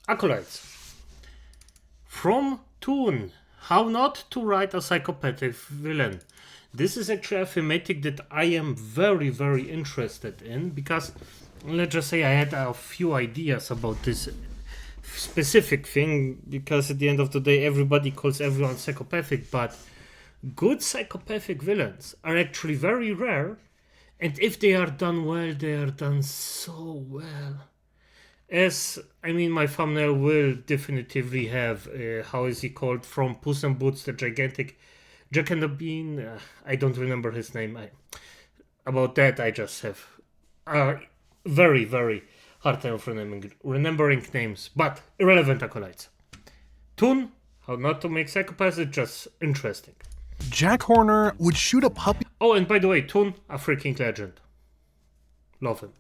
Acolytes. From Toon, How Not to Write a Psychopathic Villain. This is actually a thematic that I am very, very interested in because, let's just say, I had a few ideas about this specific thing because at the end of the day, everybody calls everyone psychopathic, but good psychopathic villains are actually very rare, and if they are done well, they are done so well. My thumbnail will definitively have, how is he called, from Puss in Boots, the gigantic Jack and the Bean. I don't remember his name. About that, I just have a very, very hard time of remembering names, but irrelevant acolytes. Toon, How Not to Make Psychopaths, is just interesting. Jack Horner would shoot a puppy. Oh, and by the way, Toon, a freaking legend. Love him.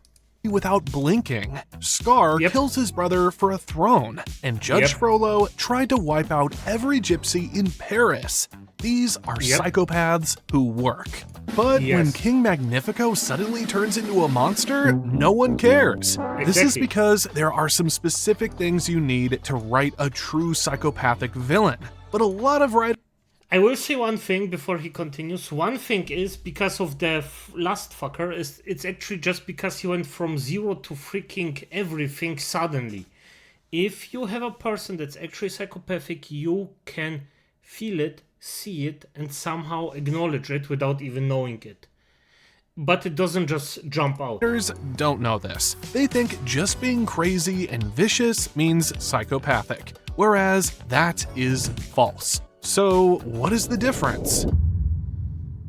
Without blinking. Scar kills his brother for a throne, and Judge Frollo tried to wipe out every gypsy in Paris. These are psychopaths who work. But when King Magnifico suddenly turns into a monster, no one cares. Exactly. This is because there are some specific things you need to write a true psychopathic villain. But a lot of writers... I will say one thing before he continues. One thing is because of the last fucker, it's actually just because he went from zero to freaking everything suddenly. If you have a person that's actually psychopathic, you can feel it, see it, and somehow acknowledge it without even knowing it. But it doesn't just jump out. Writers don't know this. They think just being crazy and vicious means psychopathic, whereas that is false. So, what is the difference?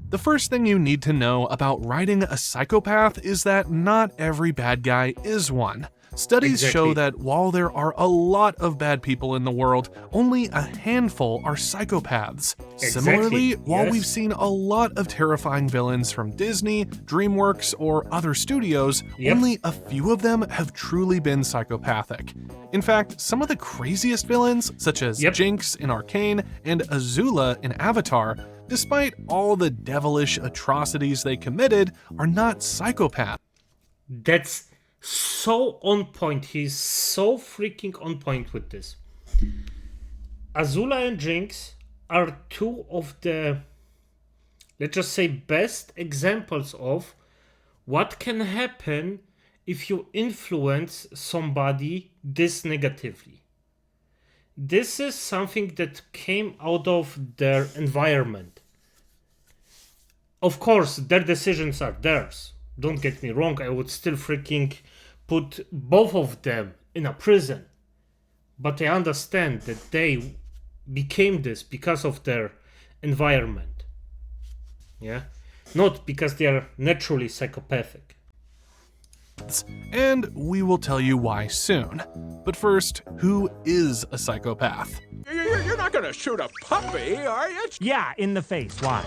The first thing you need to know about writing a psychopath is that not every bad guy is one. Studies show that while there are a lot of bad people in the world, only a handful are psychopaths. Similarly, while we've seen a lot of terrifying villains from Disney, DreamWorks, or other studios, only a few of them have truly been psychopathic. In fact, some of the craziest villains, such as Jinx in Arcane and Azula in Avatar, despite all the devilish atrocities they committed, are not psychopaths. That's so on point. He's so freaking on point with this. Azula and Jinx are two of the, let's just say, best examples of what can happen if you influence somebody this negatively. This is something that came out of their environment. Of course, their decisions are theirs. Don't get me wrong, I would still freaking put both of them in a prison. But I understand that they became this because of their environment. Yeah? Not because they are naturally psychopathic. And we will tell you why soon. But first, who is a psychopath? You're not gonna shoot a puppy, are you? Yeah, in the face. Why?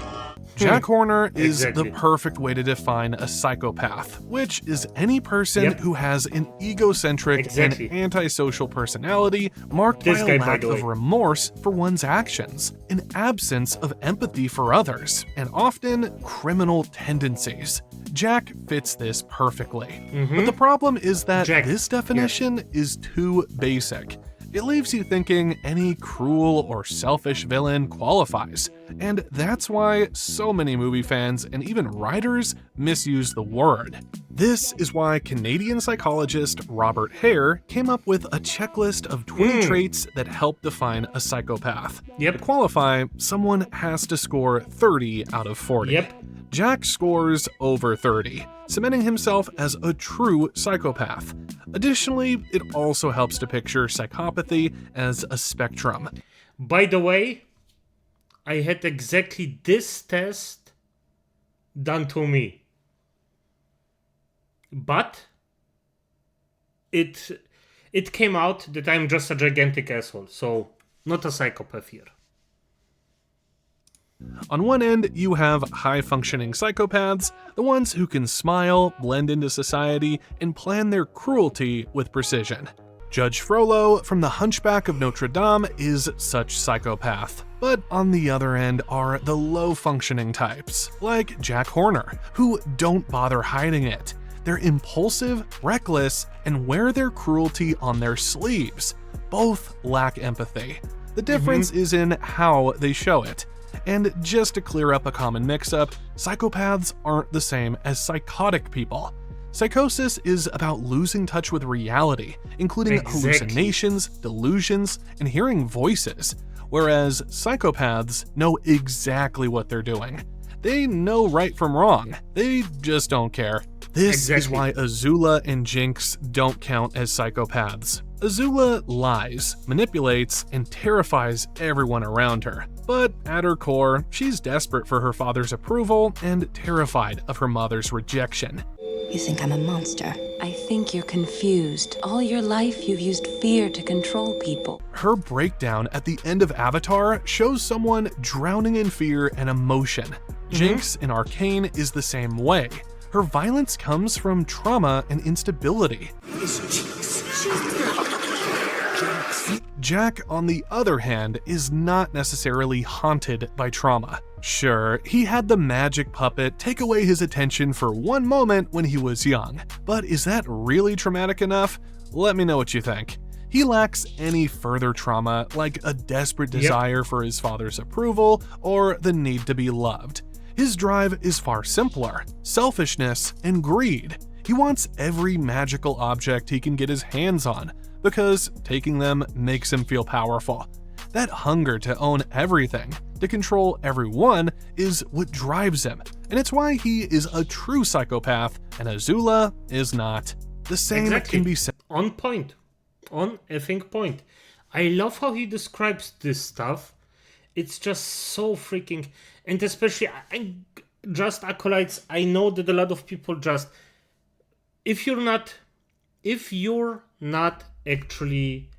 Jack Horner is the perfect way to define a psychopath, which is any person who has an egocentric and antisocial personality marked by a lack of remorse for one's actions, an absence of empathy for others, and often criminal tendencies. Jack fits this perfectly. But the problem is that this definition is too basic. It leaves you thinking any cruel or selfish villain qualifies, and that's why so many movie fans and even writers misuse the word. This is why Canadian psychologist Robert Hare came up with a checklist of 20 traits that help define a psychopath. To qualify, someone has to score 30 out of 40. Jack scores over 30, cementing himself as a true psychopath. Additionally, it also helps to picture psychopathy as a spectrum. By the way, I had exactly this test done to me. But it came out that I'm just a gigantic asshole, so not a psychopath here. On one end, you have high-functioning psychopaths, the ones who can smile, blend into society, and plan their cruelty with precision. Judge Frollo from The Hunchback of Notre Dame is such psychopath. But on the other end are the low-functioning types, like Jack Horner, who don't bother hiding it. They're impulsive, reckless, and wear their cruelty on their sleeves. both lack empathy. The difference is in how they show it. And just to clear up a common mix-up, psychopaths aren't the same as psychotic people. Psychosis is about losing touch with reality, including hallucinations, delusions, and hearing voices, whereas psychopaths know exactly what they're doing. They know right from wrong, they just don't care. This is why Azula and Jinx don't count as psychopaths. Azula lies, manipulates, and terrifies everyone around her. But at her core, she's desperate for her father's approval and terrified of her mother's rejection. You think I'm a monster? I think you're confused. All your life you've used fear to control people. Her breakdown at the end of Avatar shows someone drowning in fear and emotion. Jinx in Arcane is the same way. Her violence comes from trauma and instability. Jack, on the other hand, is not necessarily haunted by trauma. Sure, he had the magic puppet take away his attention for one moment when he was young, but is that really traumatic enough? Let me know what you think. He lacks any further trauma, like a desperate desire for his father's approval or the need to be loved. His drive is far simpler: selfishness and greed. He wants every magical object he can get his hands on, because taking them makes him feel powerful. That hunger to own everything, to control everyone, is what drives him, and it's why he is a true psychopath and Azula is not. The same can be said. On point. On effing point. I love how he describes this stuff. It's just so freaking... And especially, just acolytes, I know that a lot of people just... If you're not actually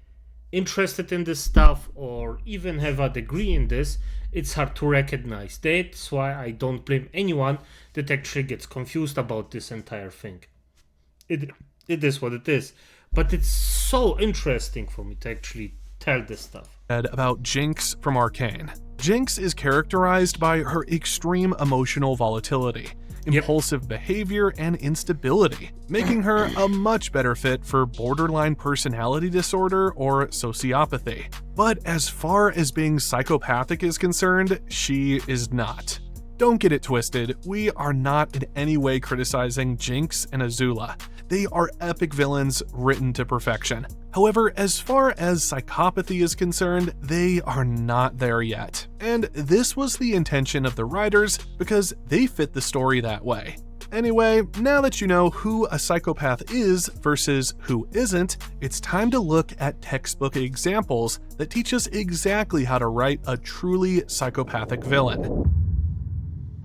interested in this stuff or even have a degree in this, it's hard to recognize. That's why I don't blame anyone that actually gets confused about this entire thing. It is what it is. But it's so interesting for me to actually tell this stuff. About Jinx from Arcane. Jinx is characterized by her extreme emotional volatility, impulsive behavior, and instability, making her a much better fit for borderline personality disorder or sociopathy. But as far as being psychopathic is concerned, she is not. Don't get it twisted, we are not in any way criticizing Jinx and Azula. They are epic villains written to perfection. However, as far as psychopathy is concerned, they are not there yet. And this was the intention of the writers because they fit the story that way. Anyway, now that you know who a psychopath is versus who isn't, it's time to look at textbook examples that teach us exactly how to write a truly psychopathic villain.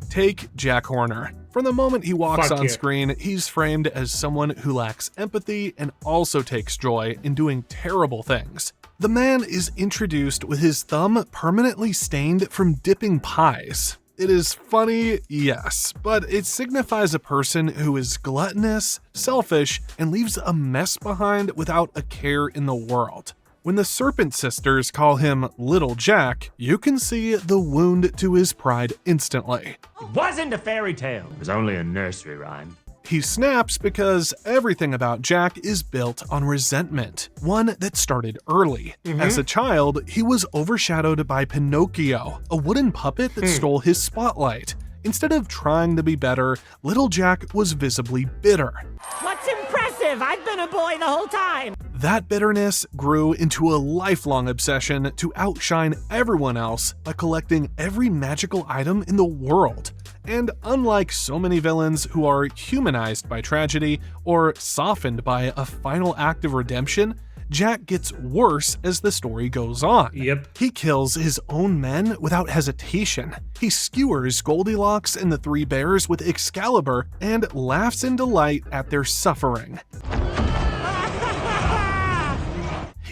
Take Jack Horner. From the moment he walks on screen, he's framed as someone who lacks empathy and also takes joy in doing terrible things. The man is introduced with his thumb permanently stained from dipping pies. It is funny, yes, but it signifies a person who is gluttonous, selfish, and leaves a mess behind without a care in the world. When the Serpent Sisters call him Little Jack, you can see the wound to his pride instantly. It wasn't a fairy tale. It was only a nursery rhyme. He snaps because everything about Jack is built on resentment, one that started early. As a child, he was overshadowed by Pinocchio, a wooden puppet that stole his spotlight. Instead of trying to be better, Little Jack was visibly bitter. What's impressive? I've been a boy the whole time! That bitterness grew into a lifelong obsession to outshine everyone else by collecting every magical item in the world. And unlike so many villains who are humanized by tragedy or softened by a final act of redemption, Jack gets worse as the story goes on. He kills his own men without hesitation. He skewers Goldilocks and the Three Bears with Excalibur and laughs in delight at their suffering.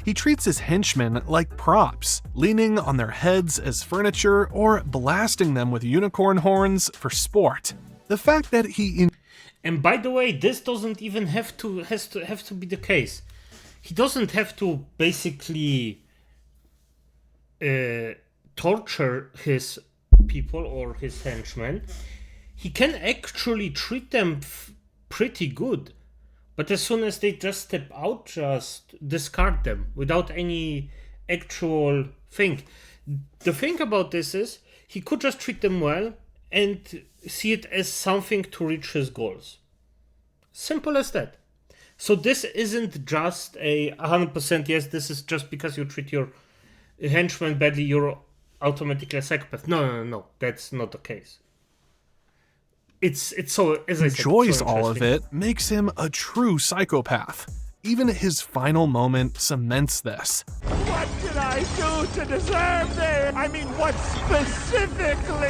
He treats his henchmen like props, leaning on their heads as furniture or blasting them with unicorn horns for sport. The fact that And by the way, this doesn't even have to be the case. He doesn't have to basically torture his people or his henchmen. He can actually treat them pretty good. But as soon as they just step out, just discard them without any actual thing. The thing about this is, he could just treat them well and see it as something to reach his goals. Simple as that. So this isn't just a 100% yes, this is just because you treat your henchman badly, you're automatically a psychopath. No. That's not the case. It's so, as I said, enjoys so all of it makes him a true psychopath. Even his final moment cements this. What did I do to deserve this? I mean, what specifically?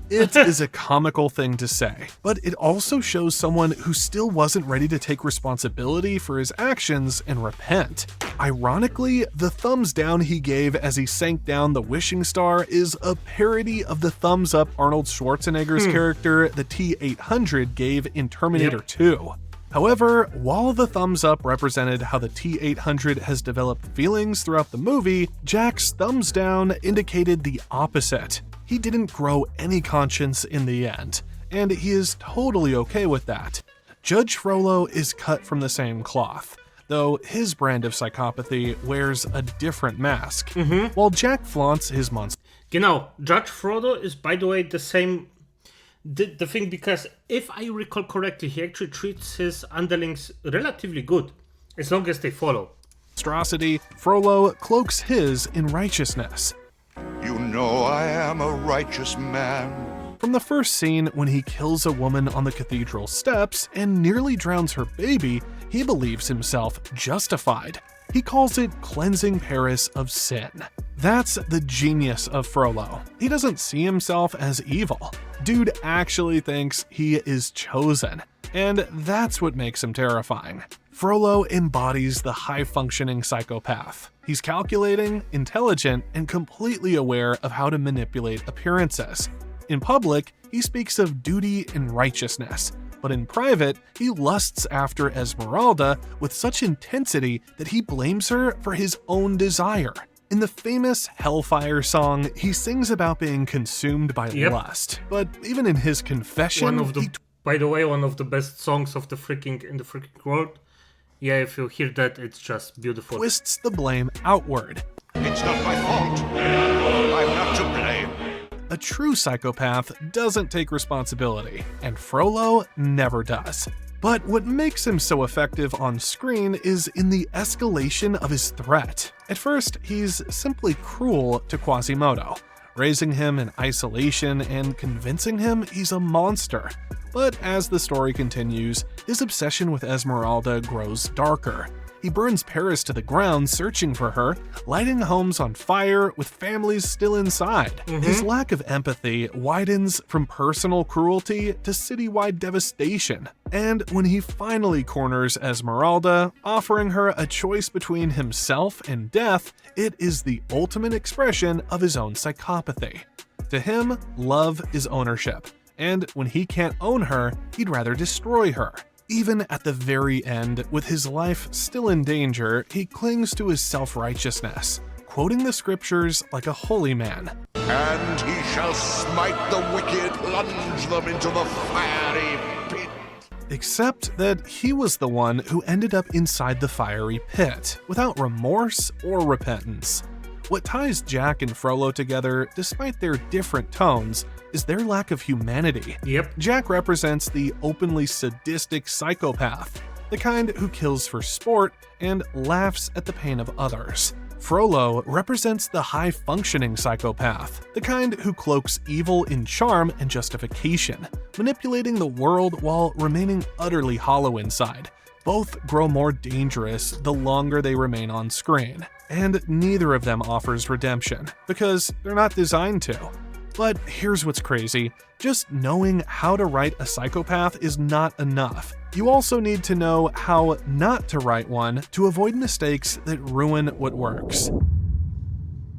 It is a comical thing to say, but it also shows someone who still wasn't ready to take responsibility for his actions and repent. Ironically, the thumbs down he gave as he sank down the wishing star is a parody of the thumbs up Arnold Schwarzenegger's character the T-800 gave in Terminator 2. However, while the thumbs up represented how the T-800 has developed feelings throughout the movie, Jack's thumbs down indicated the opposite. He didn't grow any conscience in the end, and he is totally okay with that. Judge Frollo is cut from the same cloth, though his brand of psychopathy wears a different mask, while Jack flaunts his monster. Genau, Judge Frodo is, by the way, the same... The thing, because if I recall correctly, he actually treats his underlings relatively good, as long as they follow. Monstrosity, Frollo cloaks his in righteousness. You know I am a righteous man. From the first scene when he kills a woman on the cathedral steps and nearly drowns her baby, he believes himself justified. He calls it cleansing Paris of sin. That's the genius of Frollo. He doesn't see himself as evil. Dude actually thinks he is chosen, and that's what makes him terrifying. Frollo embodies the high-functioning psychopath. He's calculating, intelligent, and completely aware of how to manipulate appearances. In public, he speaks of duty and righteousness, but in private, he lusts after Esmeralda with such intensity that he blames her for his own desire. In the famous Hellfire song, he sings about being consumed by lust, but even in his confession, by the way, one of the best songs of the freaking world. Yeah, if you hear that, it's just beautiful. Twists the blame outward. It's not my fault. I'm not to blame. A true psychopath doesn't take responsibility, and Frollo never does. But what makes him so effective on screen is in the escalation of his threat. At first, he's simply cruel to Quasimodo, raising him in isolation and convincing him he's a monster. But as the story continues, his obsession with Esmeralda grows darker. He burns Paris to the ground searching for her, lighting homes on fire with families still inside. His lack of empathy widens from personal cruelty to citywide devastation. And when he finally corners Esmeralda, offering her a choice between himself and death, it is the ultimate expression of his own psychopathy. To him, love is ownership, and when he can't own her, he'd rather destroy her. Even at the very end, with his life still in danger, he clings to his self-righteousness, quoting the scriptures like a holy man. And he shall smite the wicked, plunge them into the fiery pit. Except that he was the one who ended up inside the fiery pit, without remorse or repentance. What ties Jack and Frollo together, despite their different tones, is their lack of humanity. Jack represents the openly sadistic psychopath, the kind who kills for sport and laughs at the pain of others. Frollo represents the high-functioning psychopath, the kind who cloaks evil in charm and justification, manipulating the world while remaining utterly hollow inside. Both grow more dangerous the longer they remain on screen, and neither of them offers redemption, because they're not designed to. But here's what's crazy. Just knowing how to write a psychopath is not enough. You also need to know how not to write one to avoid mistakes that ruin what works.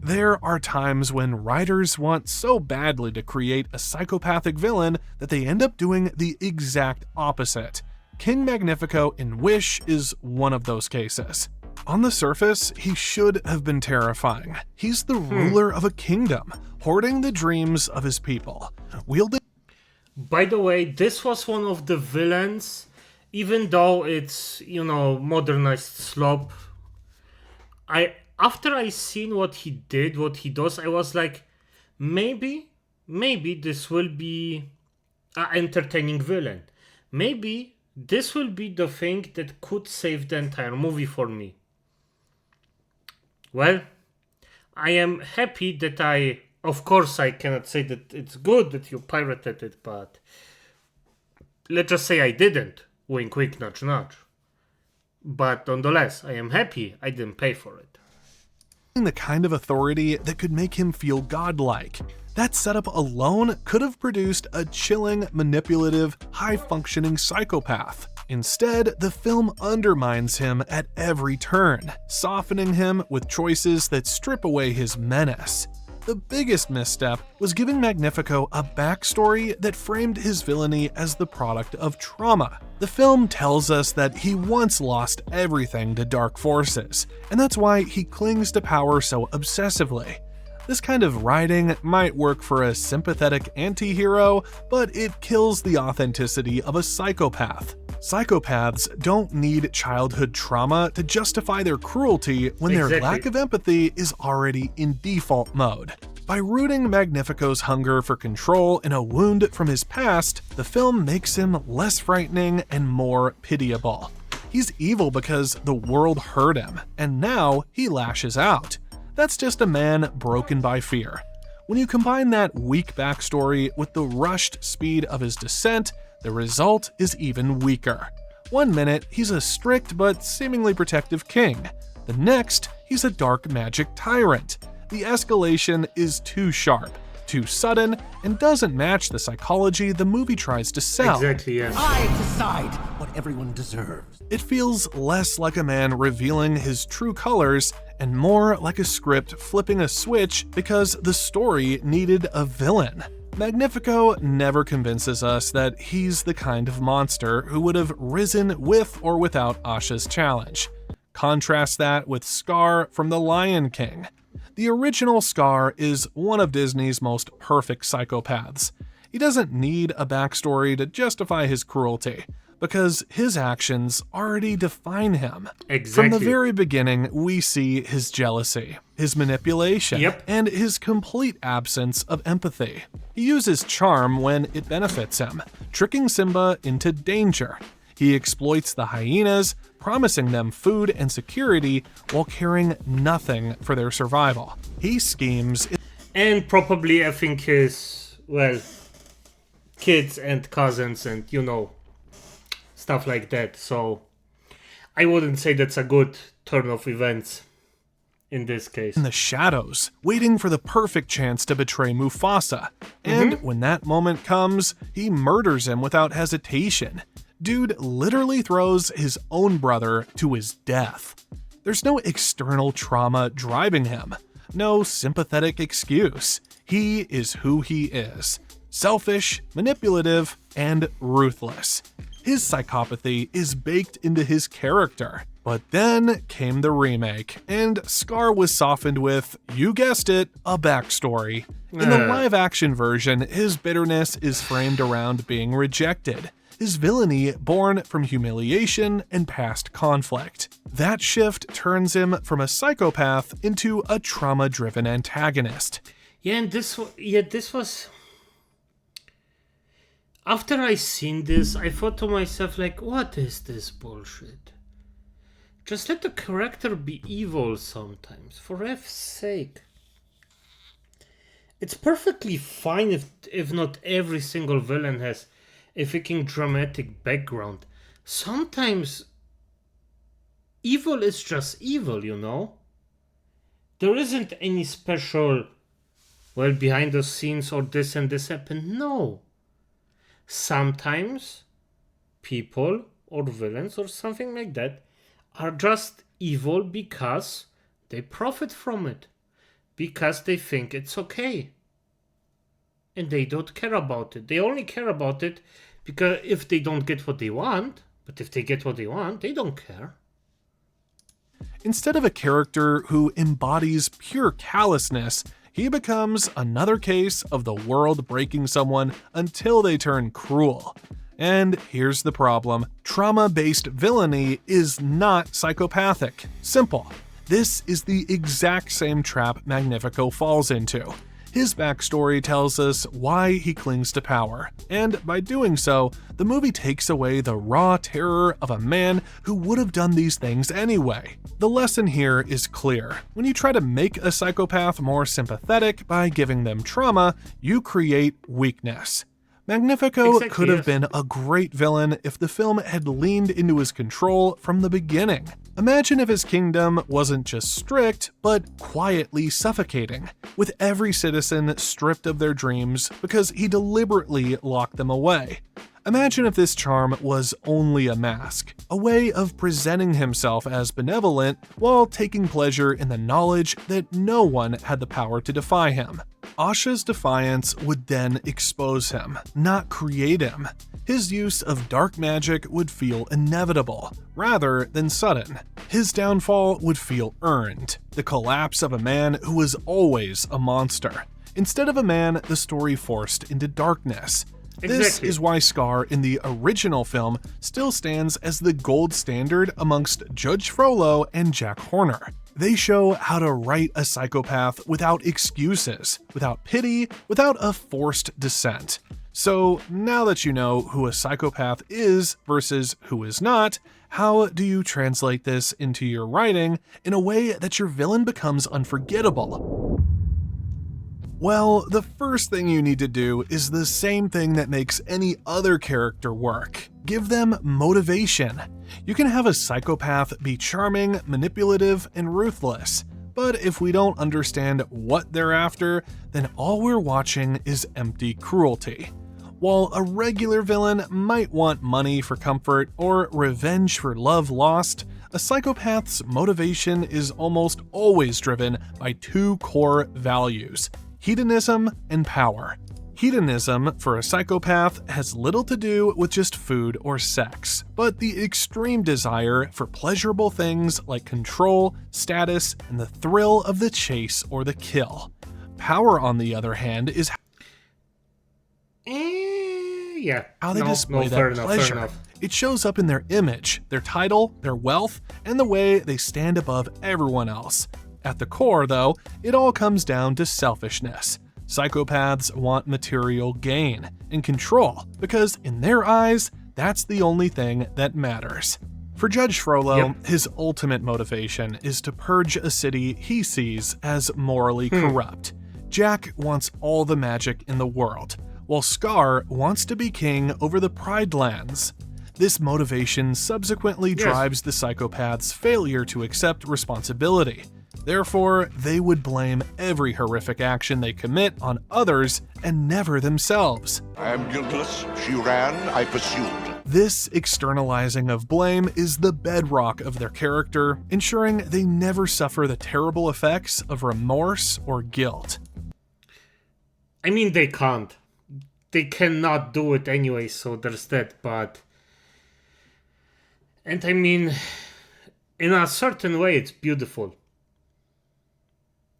There are times when writers want so badly to create a psychopathic villain that they end up doing the exact opposite. King Magnifico in Wish is one of those cases. On the surface, he should have been terrifying. He's the ruler of a kingdom, hoarding the dreams of his people, wielding... By the way, this was one of the villains even though it's, modernized slop, after I seen what he did, what he does, I was like, maybe this will be an entertaining villain. Maybe this will be the thing that could save the entire movie for me. Well, I am happy that of course I cannot say that it's good that you pirated it, but let's just say I didn't. Wink, wink, nudge, nudge. But nonetheless, I am happy I didn't pay for it. The kind of authority that could make him feel godlike. That setup alone could have produced a chilling, manipulative, high-functioning psychopath. Instead, the film undermines him at every turn, softening him with choices that strip away his menace. The biggest misstep was giving Magnifico a backstory that framed his villainy as the product of trauma. The film tells us that he once lost everything to dark forces, and that's why he clings to power so obsessively. This kind of writing might work for a sympathetic anti-hero, but it kills the authenticity of a psychopath. Psychopaths don't need childhood trauma to justify their cruelty when their lack of empathy is already in default mode. By rooting Magnifico's hunger for control in a wound from his past, the film makes him less frightening and more pitiable. He's evil because the world hurt him, and now he lashes out. That's just a man broken by fear. When you combine that weak backstory with the rushed speed of his descent, the result is even weaker. 1 minute, he's a strict but seemingly protective king. The next, he's a dark magic tyrant. The escalation is too sharp, too sudden, and doesn't match the psychology the movie tries to sell. Exactly, yes. I decide what everyone deserves. It feels less like a man revealing his true colors and more like a script flipping a switch because the story needed a villain. Magnifico never convinces us that he's the kind of monster who would have risen with or without Asha's challenge. Contrast that with Scar from The Lion King. The original Scar is one of Disney's most perfect psychopaths. He doesn't need a backstory to justify his cruelty, because his actions already define him. Exactly. From the very beginning, we see his jealousy, his manipulation, and his complete absence of empathy. He uses charm when it benefits him, tricking Simba into danger. He exploits the hyenas, promising them food and security while caring nothing for their survival. He schemes... And probably, I think, his, kids and cousins and, stuff like that. So I wouldn't say that's a good turn of events in this case. In the shadows, waiting for the perfect chance to betray Mufasa. And when that moment comes, he murders him without hesitation. Dude literally throws his own brother to his death. There's no external trauma driving him, no sympathetic excuse. He is who he is. Selfish, manipulative, and ruthless. His psychopathy is baked into his character. But then came the remake, and Scar was softened with, you guessed it, a backstory. In the live-action version, his bitterness is framed around being rejected. His villainy born from humiliation and past conflict. That shift turns him from a psychopath into a trauma-driven antagonist. Yeah, and this was... After I seen this, I thought to myself, what is this bullshit? Just let the character be evil sometimes, for F's sake. It's perfectly fine if not every single villain has a freaking dramatic background. Sometimes evil is just evil, There isn't any special, behind the scenes or this and this happened. No. Sometimes people or villains or something like that are just evil because they profit from it. Because they think it's okay. And they don't care about it. They only care about it because if they don't get what they want, but if they get what they want, they don't care. Instead of a character who embodies pure callousness, he becomes another case of the world breaking someone until they turn cruel. And here's the problem. Trauma-based villainy is not psychopathic. Simple. This is the exact same trap Magnifico falls into. His backstory tells us why he clings to power, and by doing so, the movie takes away the raw terror of a man who would have done these things anyway. The lesson here is clear. When you try to make a psychopath more sympathetic by giving them trauma, you create weakness. Magnifico could have been a great villain if the film had leaned into his control from the beginning. Imagine if his kingdom wasn't just strict, but quietly suffocating, with every citizen stripped of their dreams because he deliberately locked them away. Imagine if this charm was only a mask, a way of presenting himself as benevolent while taking pleasure in the knowledge that no one had the power to defy him. Asha's defiance would then expose him, not create him. His use of dark magic would feel inevitable, rather than sudden. His downfall would feel earned, the collapse of a man who was always a monster. Instead of a man the story forced into darkness. This is why Scar in the original film still stands as the gold standard amongst Judge Frollo and Jack Horner. They show how to write a psychopath without excuses, without pity, without a forced descent. So now that you know who a psychopath is versus who is not, how do you translate this into your writing in a way that your villain becomes unforgettable? Well, the first thing you need to do is the same thing that makes any other character work. Give them motivation. You can have a psychopath be charming, manipulative, and ruthless, but if we don't understand what they're after, then all we're watching is empty cruelty. While a regular villain might want money for comfort or revenge for love lost, a psychopath's motivation is almost always driven by two core values: hedonism and power. Hedonism for a psychopath has little to do with just food or sex, but the extreme desire for pleasurable things like control, status, and the thrill of the chase or the kill. Power, on the other hand, is how they display that pleasure. It shows up in their image, their title, their wealth, and the way they stand above everyone else. At the core, though, it all comes down to selfishness. Psychopaths want material gain and control because, in their eyes, that's the only thing that matters. For Judge Frollo, his ultimate motivation is to purge a city he sees as morally corrupt. Jack wants all the magic in the world, while Scar wants to be king over the Pride Lands. This motivation subsequently drives the psychopath's failure to accept responsibility. Therefore, they would blame every horrific action they commit on others and never themselves. I am guiltless. She ran, I pursued. This externalizing of blame is the bedrock of their character, ensuring they never suffer the terrible effects of remorse or guilt. I mean, they can't. They cannot do it anyway, so there's that, but... And I mean, in a certain way, it's beautiful.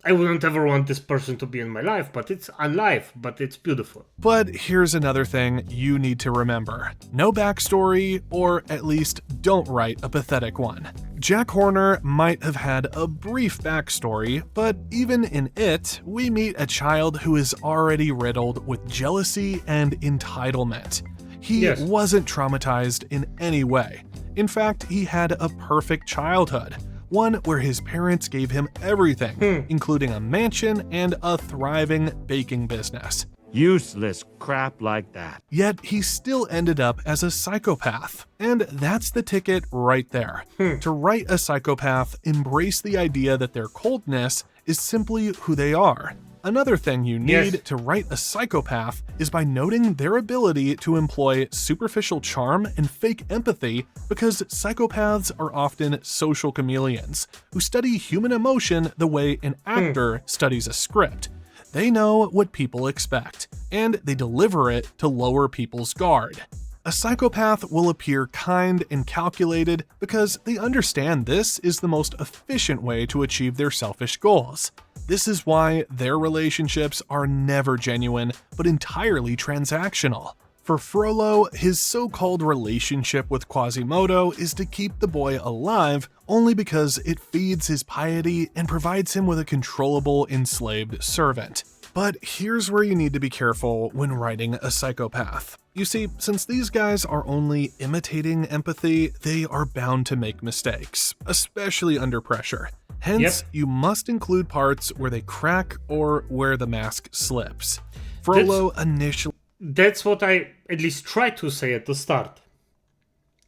I wouldn't ever want this person to be in my life, but it's unlife, but it's beautiful. But here's another thing you need to remember. No backstory, or at least don't write a pathetic one. Jack Horner might have had a brief backstory, but even in it, we meet a child who is already riddled with jealousy and entitlement. He wasn't traumatized in any way. In fact, he had a perfect childhood. One where his parents gave him everything, including a mansion and a thriving baking business. Useless crap like that. Yet he still ended up as a psychopath. And that's the ticket right there. To write a psychopath, embrace the idea that their coldness is simply who they are. Another thing you need to write a psychopath is by noting their ability to employ superficial charm and fake empathy, because psychopaths are often social chameleons who study human emotion the way an actor studies a script. They know what people expect, and they deliver it to lower people's guard. A psychopath will appear kind and calculated because they understand this is the most efficient way to achieve their selfish goals. This is why their relationships are never genuine, but entirely transactional. For Frollo, his so-called relationship with Quasimodo is to keep the boy alive only because it feeds his piety and provides him with a controllable enslaved servant. But here's where you need to be careful when writing a psychopath. You see, since these guys are only imitating empathy, they are bound to make mistakes, especially under pressure. Hence, you must include parts where they crack or where the mask slips. Frollo initially... That's what I at least tried to say at the start.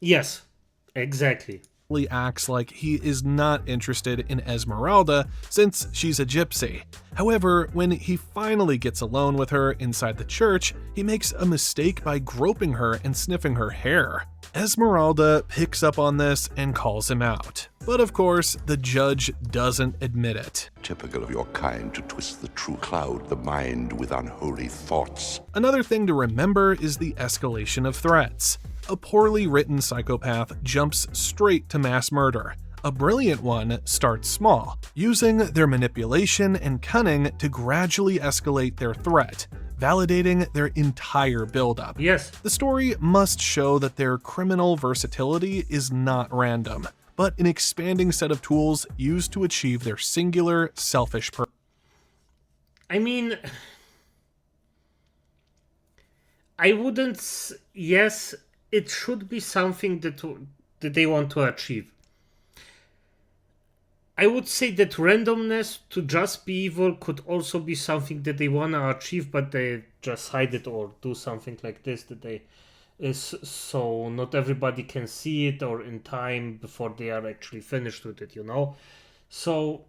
Yes, exactly. Acts like he is not interested in Esmeralda since she's a gypsy. However, when he finally gets alone with her inside the church, he makes a mistake by groping her and sniffing her hair. Esmeralda picks up on this and calls him out. But of course, the judge doesn't admit it. Typical of your kind to twist the true, cloud the mind with unholy thoughts. Another thing to remember is the escalation of threats. A poorly written psychopath jumps straight to mass murder. A brilliant one starts small, using their manipulation and cunning to gradually escalate their threat, validating their entire buildup. Yes. The story must show that their criminal versatility is not random, but an expanding set of tools used to achieve their singular, selfish purpose. I mean, I wouldn't... Yes, it should be something that they want to achieve. I would say that randomness to just be evil could also be something that they want to achieve, but they just hide it or do something like this that they is so not everybody can see it or in time before they are actually finished with it, you know? So,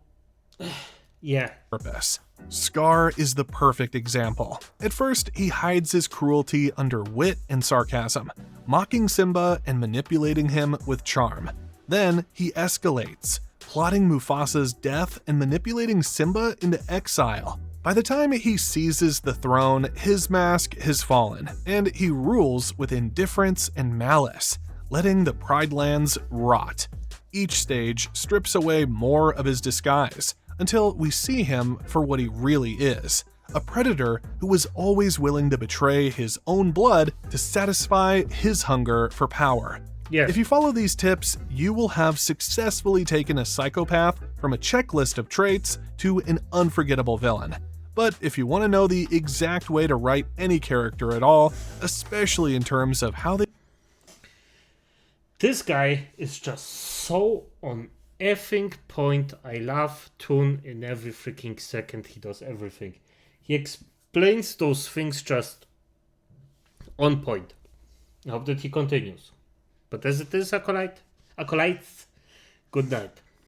yeah. Purpose. Scar is the perfect example. At first, he hides his cruelty under wit and sarcasm, mocking Simba and manipulating him with charm. Then he escalates, plotting Mufasa's death and manipulating Simba into exile. By the time he seizes the throne, his mask has fallen, and he rules with indifference and malice, letting the Pride Lands rot. Each stage strips away more of his disguise, until we see him for what he really is, a predator who was always willing to betray his own blood to satisfy his hunger for power. Yes. If you follow these tips, you will have successfully taken a psychopath from a checklist of traits to an unforgettable villain. But if you want to know the exact way to write any character at all, especially in terms of how they... This guy is just so on effing point. I love Toon in every freaking second he does everything. He explains those things just on point. I hope that he continues. But as it is, acolytes, good night.